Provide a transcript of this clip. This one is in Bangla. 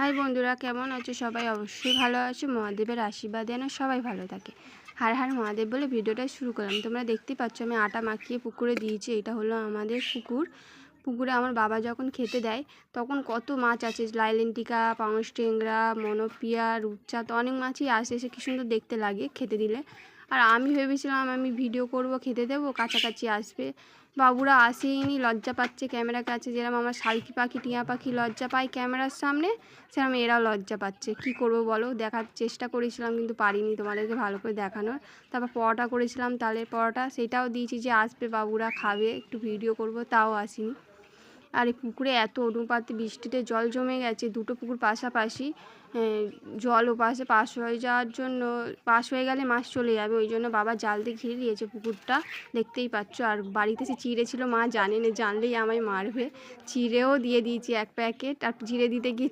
হাই বন্ধুরা, কেমন আছো সবাই? অবশ্যই ভালো আছো। মহাদেবের আশীর্বাদ যেন সবাই ভালো থাকে। হার হার মহাদেব বলে ভিডিওটা শুরু করলাম। তোমরা দেখতে পাচ্ছ আমি আটা মাখিয়ে পুকুরে দিয়েছি। এটা হলো আমাদের পুকুরে আমার বাবা যখন খেতে দেয় তখন কত মাছ আছে, লাইলেন্টিকা, পাঙস টেংরা, মনোপিয়া, রূপচাঁদ, অনেক মাছই আসে। এসে কী সুন্দর দেখতে লাগে খেতে দিলে। আর আমি ভেবেছিলাম আমি ভিডিও করব, খেতে দেবো, কাছাকাছি আসবে। বাবুরা আসেইনি, লজ্জা পাচ্ছে ক্যামেরার কাছে। যেরকম আমার শালকি পাখি, টিয়া পাখি লজ্জা পায় ক্যামেরার সামনে, সেরকম এরাও লজ্জা পাচ্ছে। কি করব বলো? দেখার চেষ্টা করেছিলাম কিন্তু পারিনি তোমাদেরকে ভালো করে দেখানোর। তারপর পরোটা করেছিলাম, তালের পরোটা, সেটাও দিয়েছি যে আসবে বাবুরা খাবে, একটু ভিডিও করব, তাও আসেনি। আর এই পুকুরে এত অনুপাতে বৃষ্টিতে জল জমে গেছে, দুটো পুকুর পাশাপাশি। জল ওপাশে পাশ হয়ে যাওয়ার জন্য, পাশ হয়ে গেলে মাছ চলে যাবে, ওই জন্য বাবা জাল দিয়ে ঘিরে দিয়েছে পুকুরটা, দেখতেই পাচ্ছ। আর বাড়িতে সে চিড়ে ছিল, মা জানে না, জানলেই আমায় মারবে। চিড়েও দিয়ে দিয়েছি এক প্যাকেট, আর চিড়ে দিতে গিয়ে